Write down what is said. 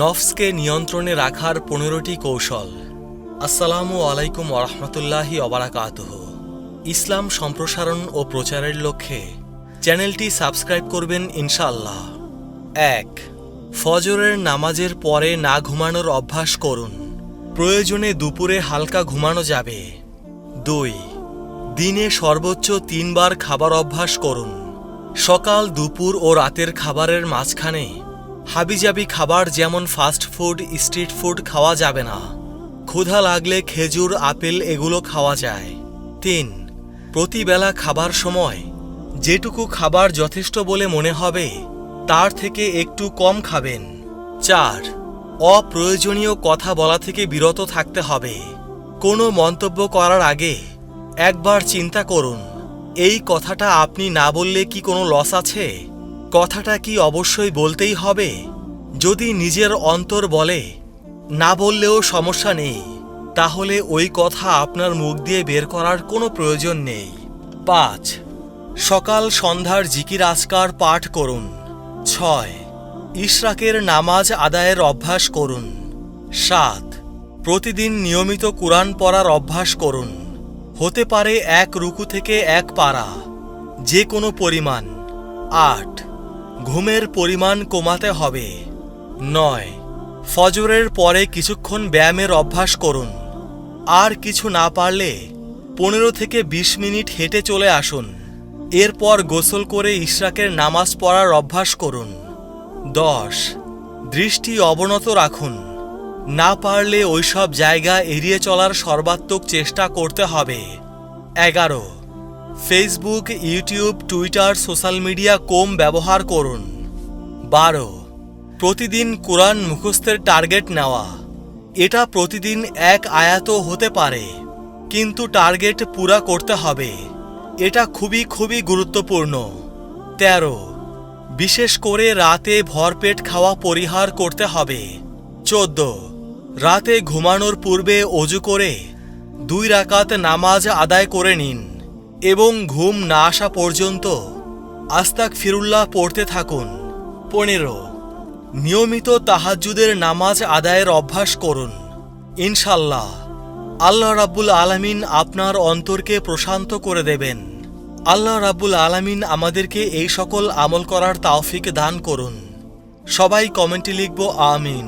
নফসকে নিয়ন্ত্রণে রাখার 15টি কৌশল। আসসালামু আলাইকুম ওয়ারাহমাতুল্লাহি ওয়াবারাকাতুহু। ইসলাম সম্প্রসারণ ও প্রচারের লক্ষ্যে চ্যানেলটি সাবস্ক্রাইব করবেন ইনশাআল্লাহ। 1. ফজরের নামাজের পরে না ঘুমানোর অভ্যাস করুন। প্রয়োজনে দুপুরে হালকা ঘুমানো যাবে। 2. দিনে সর্বোচ্চ 3 বার খাবার অভ্যাস করুন। সকাল, দুপুর ও রাতের খাবারের মাঝখানে হাবিজাবি খাবার যেমন ফাস্ট ফুড, স্ট্রিট ফুড খাওয়া যাবে না। ক্ষুধা লাগলে খেজুর, আপেল এগুলো খাওয়া যায়। 3. প্রতিবেলা খাবার সময় যেটুকু খাবার যথেষ্ট বলে মনে হবে তার থেকে একটু কম খাবেন। 4. অপ্রয়োজনীয় কথা বলা থেকে বিরত থাকতে হবে। কোনো মন্তব্য করার আগে একবার চিন্তা করুন, এই কথাটা আপনি না বললে কি কোনো লস আছে? কথাটা কি অবশ্যই বলতেই হবে? যদি নিজের অন্তর বলে না বললেও সমস্যা নেই, তাহলে ওই কথা আপনার মুখ দিয়ে বের করার কোনো প্রয়োজন নেই। 5. সকাল সন্ধ্যার জিকির আজকার পাঠ করুন। 6. ইশরাকের নামাজ আদায়ের অভ্যাস করুন। 7. প্রতিদিন নিয়মিত কুরআন পড়ার অভ্যাস করুন। হতে পারে 1 রুকু থেকে 1 পারা, যে কোনো পরিমাণ। 8. ঘুমের পরিমাণ কমাতে হবে। 9. ফজরের পরে কিছুক্ষণ ব্যায়ামের অভ্যাস করুন। আর কিছু না পারলে 15 থেকে 20 মিনিট হেঁটে চলে আসুন। এরপর গোসল করে ইশরাকের নামাজ পড়ার অভ্যাস করুন। 10. দৃষ্টি অবনত রাখুন। না পারলে ওইসব জায়গা এড়িয়ে চলার সর্বাত্মক চেষ্টা করতে হবে। 11. Facebook, YouTube, Twitter, social media কম ব্যবহার করুন। 12. প্রতিদিন কোরআন মুখস্থের টার্গেট নেওয়া। এটা প্রতিদিন 1 আয়াতও হতে পারে, কিন্তু টার্গেট পুরা করতে হবে। এটা খুবই গুরুত্বপূর্ণ। 13. বিশেষ করে রাতে ভরপেট খাওয়া পরিহার করতে হবে। 14. রাতে ঘুমানোর পূর্বে অজু করে 2 রাকাত নামাজ আদায় করে নিন এবং ঘুম না আসা পর্যন্ত আস্তাগফিরুল্লাহ পড়তে থাকুন। 15. নিয়মিত তাহাজ্জুদের নামাজ আদায়ের অভ্যাস করুন। ইনশাআল্লাহ আল্লাহ রাব্বুল আলামিন আপনার অন্তরকে প্রশান্ত করে দেবেন। আল্লাহ রাব্বুল আলামিন আমাদেরকে এই সকল আমল করার তৌফিক দান করুন। সবাই কমেন্টে লিখব আমিন।